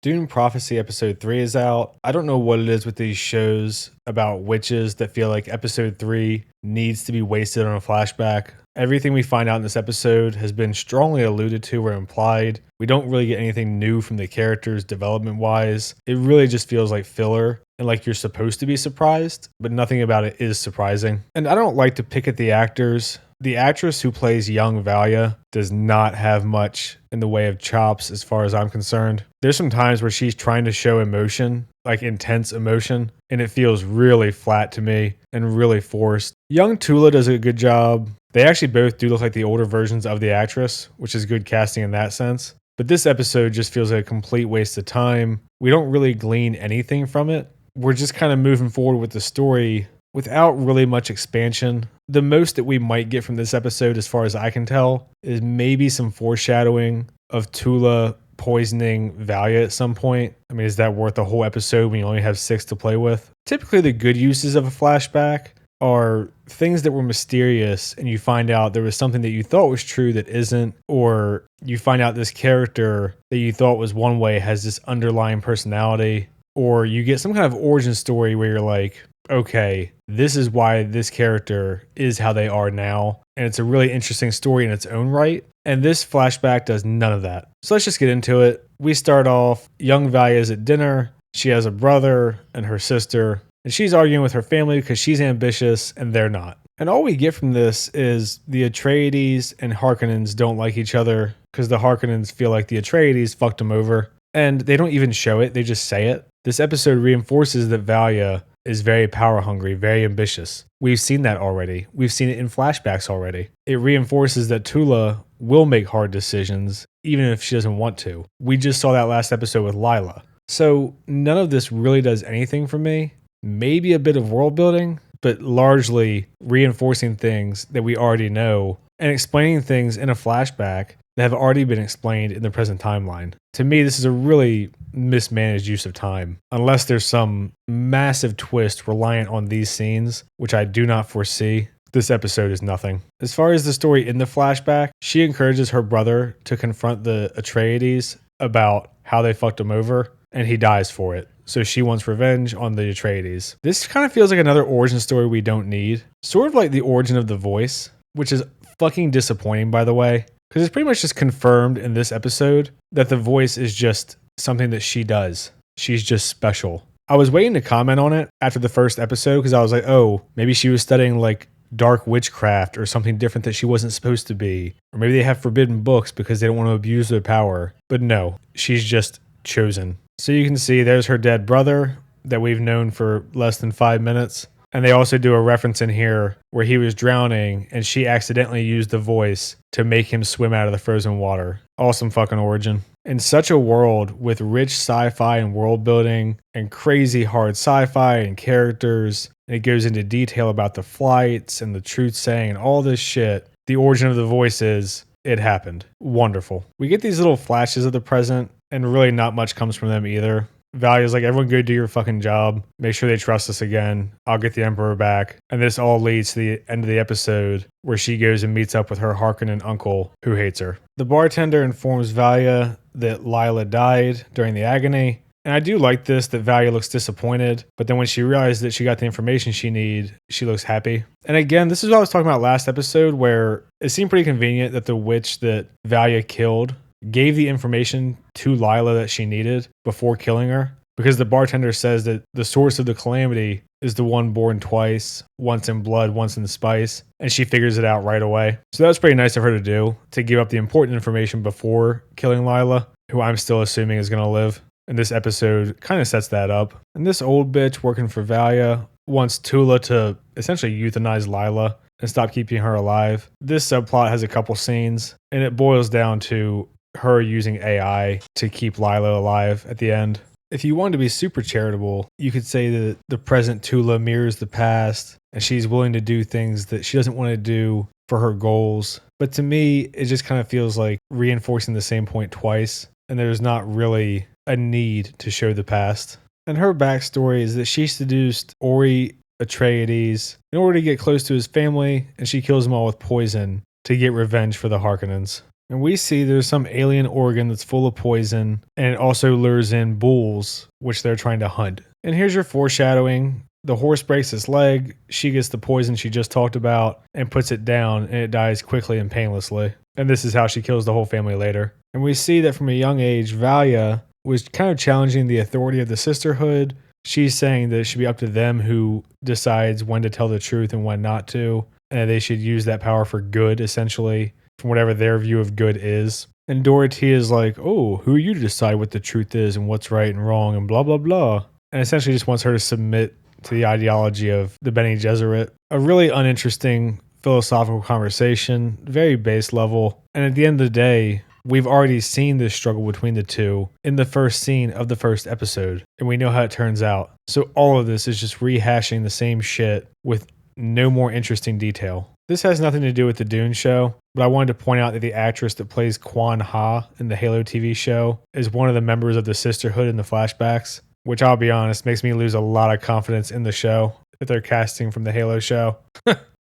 Dune Prophecy Episode 3 is out. I don't know what it is with these shows about witches that feel like Episode 3 needs to be wasted on a flashback. Everything we find out in this episode has been strongly alluded to or implied. We don't really get anything new from the characters development-wise. It really just feels like filler and like you're supposed to be surprised, but nothing about it is surprising. And I don't like to pick at the actors. The actress who plays young Valia does not have much in the way of chops as far as I'm concerned. There's some times where she's trying to show emotion, like intense emotion, and it feels really flat to me and really forced. Young Tula does a good job. They actually both do look like the older versions of the actress, which is good casting in that sense. But this episode just feels like a complete waste of time. We don't really glean anything from it. We're just kind of moving forward with the story without really much expansion. The most that we might get from this episode, as far as I can tell, is maybe some foreshadowing of Tula poisoning Valia at some point. I mean, is that worth a whole episode when you only have 6 to play with? Typically, the good uses of a flashback are things that were mysterious and you find out there was something that you thought was true that isn't, or you find out this character that you thought was one way has this underlying personality, or you get some kind of origin story where you're like, okay, this is why this character is how they are now. And it's a really interesting story in its own right. And this flashback does none of that. So let's just get into it. We start off, young Valia is at dinner. She has a brother and her sister, and she's arguing with her family because she's ambitious and they're not. And all we get from this is the Atreides and Harkonnens don't like each other because the Harkonnens feel like the Atreides fucked them over. And they don't even show it, they just say it. This episode reinforces that Valia is very power hungry, very ambitious. We've seen that already. We've seen it in flashbacks already. It reinforces that Tula will make hard decisions, even if she doesn't want to. We just saw that last episode with Lila. So none of this really does anything for me. Maybe a bit of world building, but largely reinforcing things that we already know and explaining things in a flashback that have already been explained in the present timeline. To me, this is a really mismanaged use of time, unless there's some massive twist reliant on these scenes, which I do not foresee. This episode is nothing. As far as the story in the flashback, she encourages her brother to confront the Atreides about how they fucked him over, and he dies for it. So she wants revenge on the Atreides. This kind of feels like another origin story we don't need. Sort of like the origin of the voice, which is fucking disappointing, by the way. Because it's pretty much just confirmed in this episode that the voice is just something that she does. She's just special. I was waiting to comment on it after the first episode because I was like, oh, maybe she was studying like dark witchcraft or something different that she wasn't supposed to be. Or maybe they have forbidden books because they don't want to abuse their power. But no, she's just chosen. So you can see there's her dead brother that we've known for less than 5 minutes. And they also do a reference in here where he was drowning and she accidentally used the voice to make him swim out of the frozen water. Awesome fucking origin. In such a world with rich sci-fi and world building and crazy hard sci-fi and characters, and it goes into detail about the flights and the truth saying and all this shit, the origin of the voice is, it happened. Wonderful. We get these little flashes of the present and really not much comes from them either. Valia's like, everyone go do your fucking job. Make sure they trust us again. I'll get the Emperor back. And this all leads to the end of the episode where she goes and meets up with her Harkonnen uncle who hates her. The bartender informs Valia that Lila died during the agony. And I do like this, that Valia looks disappointed. But then when she realizes that she got the information she needs, she looks happy. And again, this is what I was talking about last episode where it seemed pretty convenient that the witch that Valia killed gave the information to Lila that she needed before killing her, because the bartender says that the source of the calamity is the one born twice, once in blood, once in the spice, and she figures it out right away. So that was pretty nice of her to do, to give up the important information before killing Lila, who I'm still assuming is going to live. And this episode kind of sets that up. And this old bitch working for Valia wants Tula to essentially euthanize Lila and stop keeping her alive. This subplot has a couple scenes, and it boils down to her using AI to keep Lila alive at the end. If you wanted to be super charitable, you could say that the present Tula mirrors the past, and she's willing to do things that she doesn't want to do for her goals. But to me, it just kind of feels like reinforcing the same point twice, and there's not really a need to show the past. And her backstory is that she seduced Ori Atreides in order to get close to his family, and she kills them all with poison to get revenge for the Harkonnens. And we see there's some alien organ that's full of poison, and it also lures in bulls, which they're trying to hunt. And here's your foreshadowing. The horse breaks its leg, she gets the poison she just talked about, and puts it down, and it dies quickly and painlessly. And this is how she kills the whole family later. And we see that from a young age, Valia was kind of challenging the authority of the sisterhood. She's saying that it should be up to them who decides when to tell the truth and when not to, and that they should use that power for good, essentially, from whatever their view of good is. And Dorothea is like, oh, who are you to decide what the truth is and what's right and wrong and blah, blah, blah. And essentially just wants her to submit to the ideology of the Bene Gesserit. A really uninteresting philosophical conversation, very base level. And at the end of the day, we've already seen this struggle between the two in the first scene of the first episode, and we know how it turns out. So all of this is just rehashing the same shit with no more interesting detail. This has nothing to do with the Dune show, but I wanted to point out that the actress that plays Kwan Ha in the Halo TV show is one of the members of the Sisterhood in the flashbacks, which I'll be honest, makes me lose a lot of confidence in the show that they're casting from the Halo show.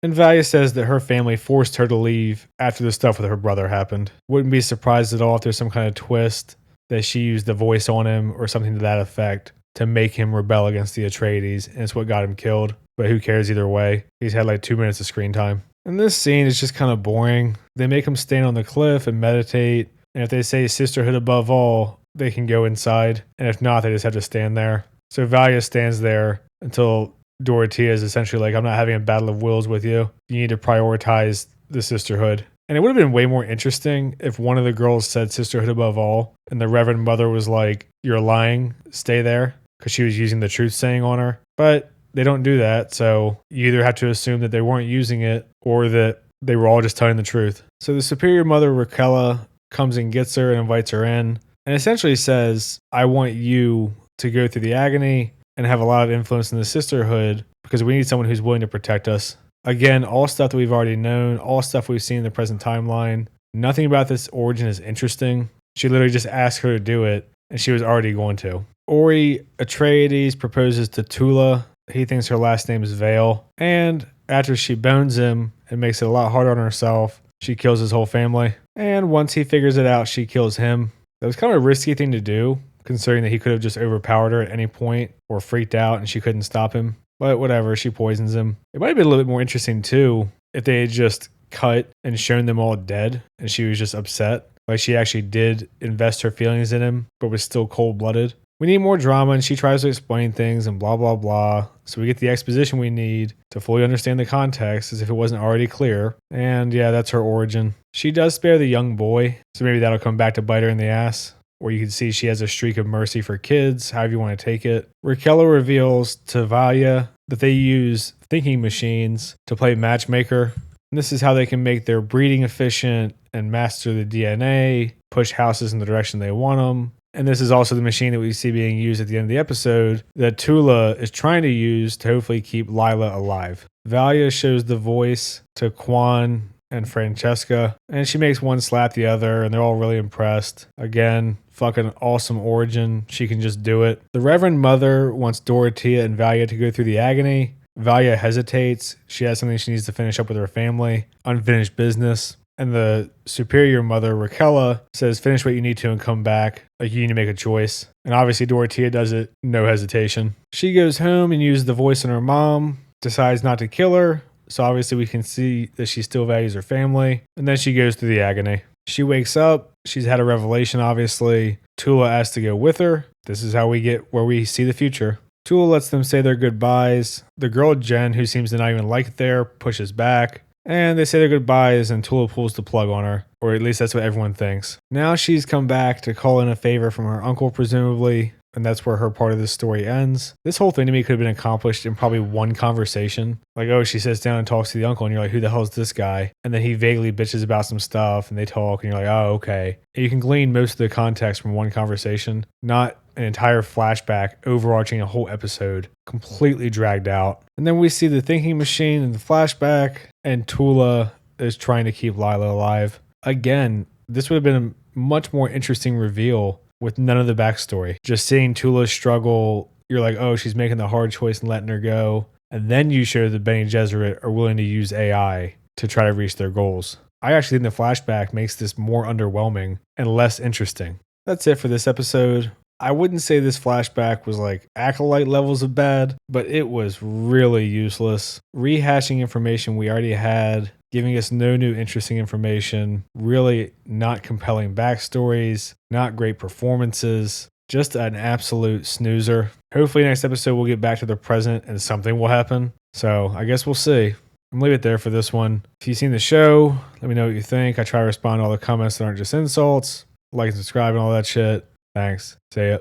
And Valia says that her family forced her to leave after the stuff with her brother happened. Wouldn't be surprised at all if there's some kind of twist that she used the voice on him or something to that effect to make him rebel against the Atreides, and it's what got him killed. But who cares either way? He's had like 2 minutes of screen time. And this scene is just kind of boring. They make him stand on the cliff and meditate, and if they say sisterhood above all, they can go inside, and if not, they just have to stand there. So Valia stands there until Dorothea is essentially like, I'm not having a battle of wills with you. You need to prioritize the sisterhood. And it would have been way more interesting if one of the girls said sisterhood above all, and the Reverend Mother was like, you're lying, stay there, because she was using the truth saying on her. But they don't do that, so you either have to assume that they weren't using it or that they were all just telling the truth. So the Superior Mother, Raquella, comes and gets her and invites her in, and essentially says, I want you to go through the agony and have a lot of influence in the sisterhood because we need someone who's willing to protect us. Again, all stuff that we've already known, all stuff we've seen in the present timeline. Nothing about this origin is interesting. She literally just asked her to do it, and she was already going to. Ori Atreides proposes to Tula. He thinks her last name is Vale. And after she bones him and makes it a lot harder on herself, she kills his whole family. And once he figures it out, she kills him. That was kind of a risky thing to do, considering that he could have just overpowered her at any point or freaked out and she couldn't stop him. But whatever, she poisons him. It might have been a little bit more interesting too if they had just cut and shown them all dead and she was just upset. Like she actually did invest her feelings in him, but was still cold-blooded. We need more drama, and she tries to explain things and blah, blah, blah. So we get the exposition we need to fully understand the context as if it wasn't already clear. And yeah, that's her origin. She does spare the young boy, so maybe that'll come back to bite her in the ass. Or you can see she has a streak of mercy for kids, however you want to take it. Raquella reveals to Valia that they use thinking machines to play matchmaker. And this is how they can make their breeding efficient and master the DNA, push houses in the direction they want them. And this is also the machine that we see being used at the end of the episode that Tula is trying to use to hopefully keep Lila alive. Valia shows the voice to Quan and Francesca, and she makes one slap the other, and they're all really impressed. Again, fucking awesome origin. She can just do it. The Reverend Mother wants Dorothea and Valia to go through the agony. Valia hesitates. She has something she needs to finish up with her family. Unfinished business. And the Superior Mother, Raquella, says, finish what you need to and come back. Like, you need to make a choice. And obviously Dorothea does it, no hesitation. She goes home and uses the voice on her mom, decides not to kill her. So obviously we can see that she still values her family. And then she goes through the agony. She wakes up. She's had a revelation, obviously. Tula asks to go with her. This is how we get where we see the future. Tula lets them say their goodbyes. The girl, Jen, who seems to not even like it there, pushes back. And they say their goodbyes, and Tula pulls the plug on her. Or at least that's what everyone thinks. Now she's come back to call in a favor from her uncle, presumably. And that's where her part of the story ends. This whole thing to me could have been accomplished in probably one conversation. Like, oh, she sits down and talks to the uncle, and you're like, who the hell is this guy? And then he vaguely bitches about some stuff, and they talk, and you're like, oh, okay. And you can glean most of the context from one conversation, not an entire flashback overarching a whole episode, completely dragged out. And then we see the thinking machine in the flashback, and Tula is trying to keep Lila alive. Again, this would have been a much more interesting reveal with none of the backstory. Just seeing Tula struggle, you're like, oh, she's making the hard choice and letting her go. And then you show that Bene Gesserit are willing to use AI to try to reach their goals. I actually think the flashback makes this more underwhelming and less interesting. That's it for this episode. I wouldn't say this flashback was like acolyte levels of bad, but it was really useless. Rehashing information we already had, giving us no new interesting information, really not compelling backstories, not great performances, just an absolute snoozer. Hopefully next episode we'll get back to the present and something will happen. So I guess we'll see. I'm gonna leave it there for this one. If you've seen the show, let me know what you think. I try to respond to all the comments that aren't just insults. Like and subscribe and all that shit. Thanks. See ya.